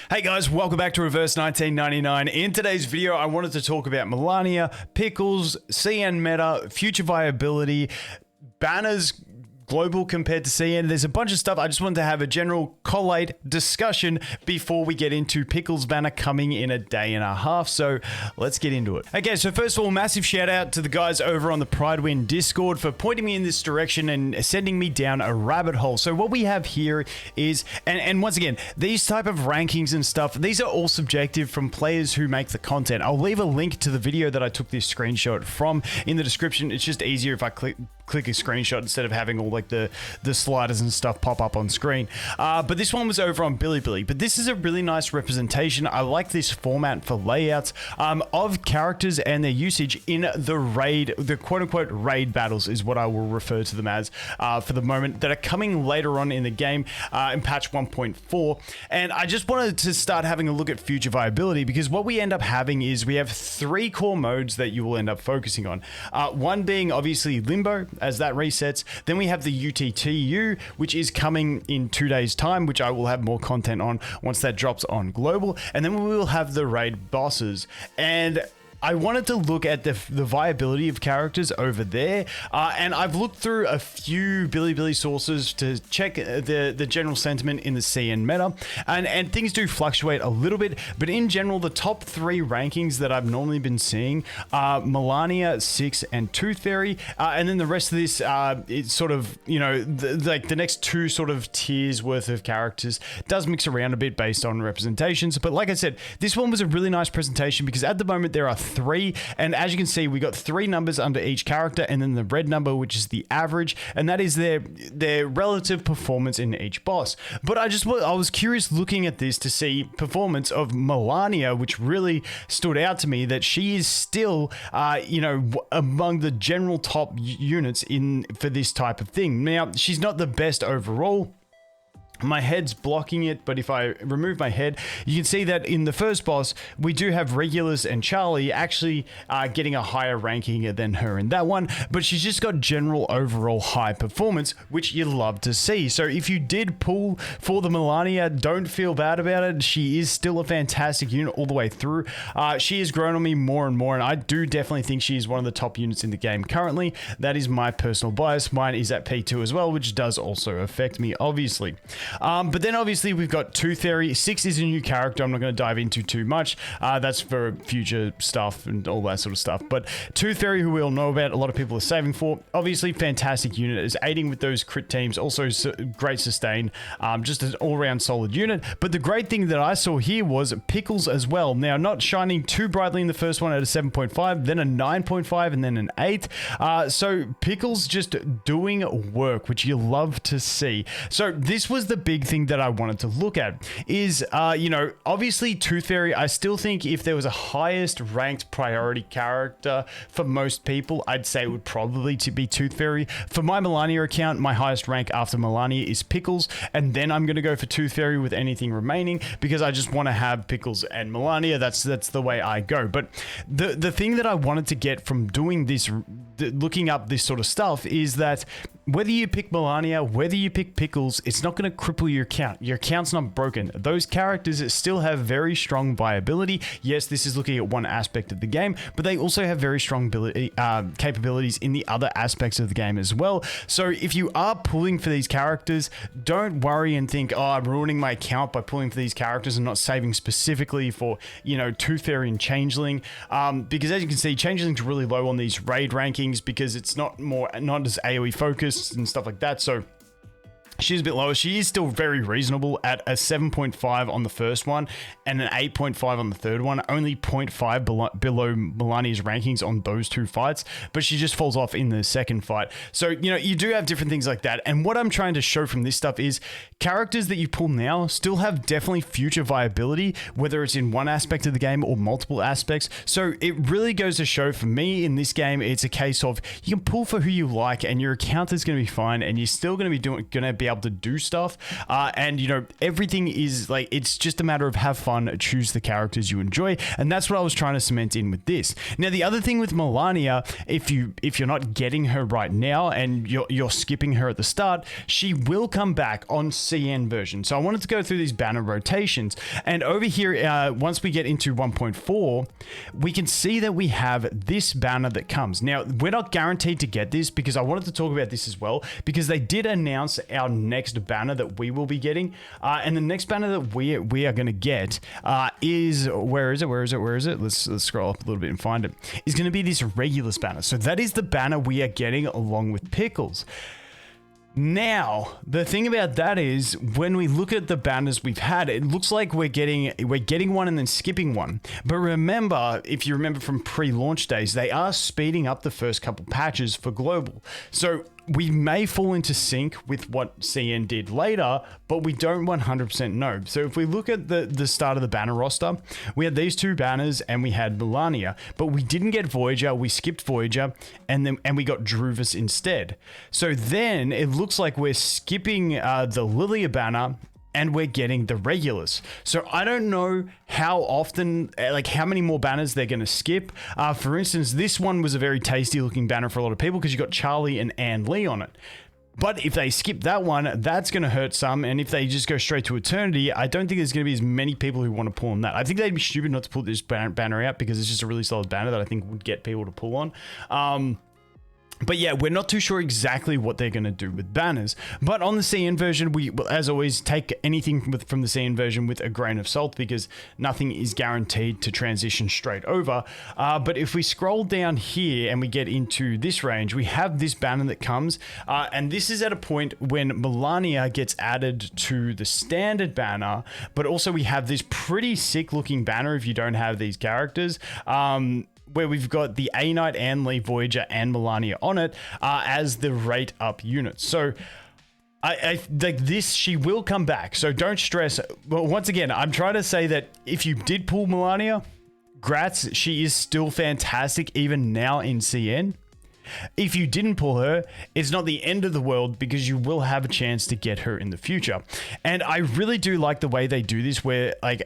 Hey guys, welcome back to Reverse 1999. In today's video, I wanted to talk about Melania, Pickles, CN meta, future viability, banners, global compared to CN. There's a bunch of stuff. I just wanted to have a general collate discussion before we get into Pickles banner coming in a day and a half. So let's get into it. Okay, so first of all, massive shout out to the guys over on the Pridewin Discord for pointing me in this direction and sending me down a rabbit hole. So what we have here is, and once again, these type of rankings and stuff, these are all subjective from players who make the content. I'll leave a link to the video that I took this screenshot from in the description. It's just easier if I click a screenshot instead of having all like the sliders and stuff pop up on screen. But this one was over on Bilibili. But this is a really nice representation. I like this format for layouts of characters and their usage in the raid, the quote-unquote raid battles is what I will refer to them as for the moment, that are coming later on in the game in patch 1.4. And I just wanted to start having a look at future viability, because what we end up having is we have 3 core modes that you will end up focusing on. One being obviously Limbo, as that resets. Then we have the UTTU, which is coming in 2 days time, which I will have more content on once that drops on global. And then we will have the raid bosses. And I wanted to look at the viability of characters over there, and I've looked through a few Bilibili sources to check the general sentiment in the CN meta, and things do fluctuate a little bit, but in general, the top 3 rankings that I've normally been seeing are Melania, 6, and Tooth Fairy, and then the rest of this, it's sort of, you know, like the next 2 sort of tiers worth of characters does mix around a bit based on representations, but like I said, this one was a really nice presentation because at the moment there are 3, and as you can see, we got 3 numbers under each character, and then the red number, which is the average, and that is their relative performance in each boss. But I was curious looking at this to see performance of Melania, which really stood out to me, that she is still, you know, among the general top units for this type of thing. Now, she's not the best overall. My head's blocking it, but if I remove my head, you can see that in the first boss, we do have Regulus and Charlie actually getting a higher ranking than her in that one, but she's just got general overall high performance, which you love to see. So if you did pull for the Melania, don't feel bad about it. She is still a fantastic unit all the way through. She has grown on me more and more, and I do definitely think she is one of the top units in the game currently. That is my personal bias. Mine is at P2 as well, which does also affect me, obviously. But then obviously we've got Tooth Fairy. 6 is a new character. I'm not going to dive into too much. That's for future stuff and all that sort of stuff. But Tooth Fairy, who we all know about, a lot of people are saving for. Obviously, fantastic unit. Is aiding with those crit teams. Also, great sustain. Just an all-round solid unit. But the great thing that I saw here was Pickles as well. Now, not shining too brightly in the first one at a 7.5, then a 9.5, and then an 8. So Pickles just doing work, which you love to see. So this was the big thing that I wanted to look at is, you know, obviously Tooth Fairy, I still think if there was a highest ranked priority character for most people, I'd say it would probably be Tooth Fairy. For my Melania account, my highest rank after Melania is Pickles, and then I'm going to go for Tooth Fairy with anything remaining because I just want to have Pickles and Melania. That's the way I go. But the thing that I wanted to get from doing this, looking up this sort of stuff, is that whether you pick Melania, whether you pick Pickles, it's not going to cripple your account. Your account's not broken. Those characters still have very strong viability. Yes, this is looking at one aspect of the game, but they also have very strong capabilities in the other aspects of the game as well. So if you are pulling for these characters, don't worry and think, oh, I'm ruining my account by pulling for these characters and not saving specifically for, you know, Tooth Fairy and Changeling. Because as you can see, Changeling's really low on these raid rankings because it's not as AoE focused and stuff like that. So she's a bit lower. She is still very reasonable at a 7.5 on the first one and an 8.5 on the third one. Only 0.5 below Melania's rankings on those 2 fights, but she just falls off in the second fight. So, you know, you do have different things like that. And what I'm trying to show from this stuff is characters that you pull now still have definitely future viability, whether it's in one aspect of the game or multiple aspects. So it really goes to show for me in this game, it's a case of you can pull for who you like and your account is going to be fine and you're still going to be be able to do stuff. And, you know, everything is like, it's just a matter of have fun, choose the characters you enjoy. And that's what I was trying to cement in with this. Now, the other thing with Melania, if you're not getting her right now and you're skipping her at the start, she will come back on CN version. So I wanted to go through these banner rotations. And over here, once we get into 1.4, we can see that we have this banner that comes. Now, we're not guaranteed to get this because I wanted to talk about this as well, because they did announce our next banner that we will be getting. And the next banner that we are going to get is, where is it? Let's scroll up a little bit and find it. Is going to be this Regulus banner. So that is the banner we are getting along with Pickles. Now, the thing about that is when we look at the banners we've had, it looks like we're getting one and then skipping one. But remember, if you remember from pre-launch days, they are speeding up the first couple patches for global. So we may fall into sync with what CN did later, but we don't 100% know. So if we look at the start of the banner roster, we had these two banners and we had Melania, but we didn't get Voyager, we skipped Voyager, and we got Druvus instead. So then it looks like we're skipping the Lilia banner and we're getting the Regulus. So I don't know how often, like how many more banners they're going to skip. For instance, this one was a very tasty looking banner for a lot of people because you got Charlie and Ann Lee on it. But if they skip that one, that's going to hurt some. And if they just go straight to Eternity, I don't think there's going to be as many people who want to pull on that. I think they'd be stupid not to pull this banner out because it's just a really solid banner that I think would get people to pull on. But yeah, we're not too sure exactly what they're going to do with banners. But on the CN version, we, as always, take anything from the CN version with a grain of salt because nothing is guaranteed to transition straight over. But if we scroll down here and we get into this range, we have this banner that comes. And this is at a point when Melania gets added to the standard banner. But also we have this pretty sick looking banner if you don't have these characters. Where we've got the A-Knight, Ann Lee, Voyager, and Melania on it as the rate up units. So I like this, she will come back. So don't stress. Well, once again, I'm trying to say that if you did pull Melania, grats, she is still fantastic even now in CN. If you didn't pull her, it's not the end of the world because you will have a chance to get her in the future. And I really do like the way they do this where like,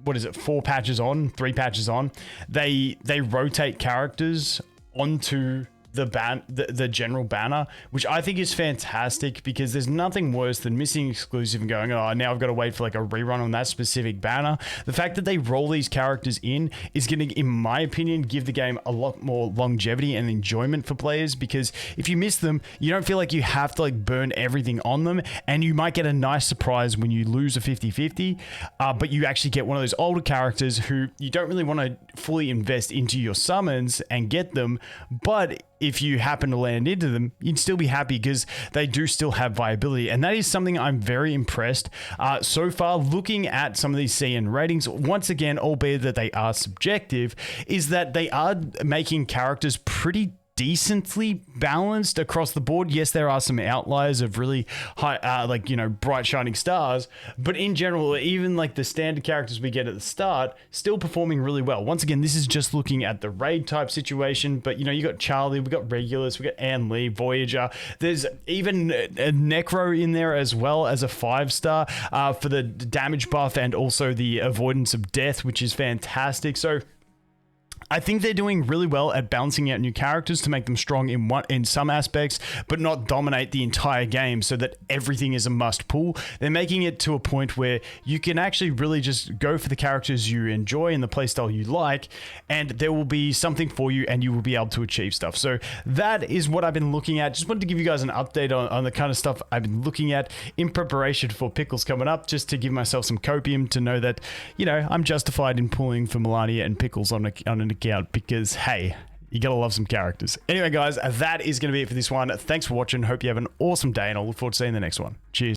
what is it, 3 patches on, they rotate characters onto the general banner, which I think is fantastic because there's nothing worse than missing exclusive and going, oh, now I've got to wait for like a rerun on that specific banner. The fact that they roll these characters in is going to, in my opinion, give the game a lot more longevity and enjoyment for players, because if you miss them, you don't feel like you have to like burn everything on them, and you might get a nice surprise when you lose a 50-50, but you actually get one of those older characters who you don't really want to fully invest into your summons and get them, but if you happen to land into them, you'd still be happy because they do still have viability. And that is something I'm very impressed so far looking at some of these CN ratings. Once again, albeit that they are subjective, is that they are making characters pretty decently balanced across the board. Yes, there are some outliers of really high, like, you know, bright shining stars, but in general, even like the standard characters we get at the start, still performing really well. Once again, this is just looking at the raid type situation, but you know, you got Charlie, we got Regulus, we got Ann Lee, Voyager. There's even a Necro in there as well as a 5-star for the damage buff and also the avoidance of death, which is fantastic. So I think they're doing really well at balancing out new characters to make them strong in some aspects, but not dominate the entire game so that everything is a must pull. They're making it to a point where you can actually really just go for the characters you enjoy and the playstyle you like, and there will be something for you and you will be able to achieve stuff. So that is what I've been looking at. Just wanted to give you guys an update on the kind of stuff I've been looking at in preparation for Pickles coming up, just to give myself some copium to know that, you know, I'm justified in pulling for Melania and Pickles on an account because, hey, you gotta love some characters. Anyway, guys, that is going to be it for this one. Thanks for watching. Hope you have an awesome day, and I'll look forward to seeing the next one. Cheers.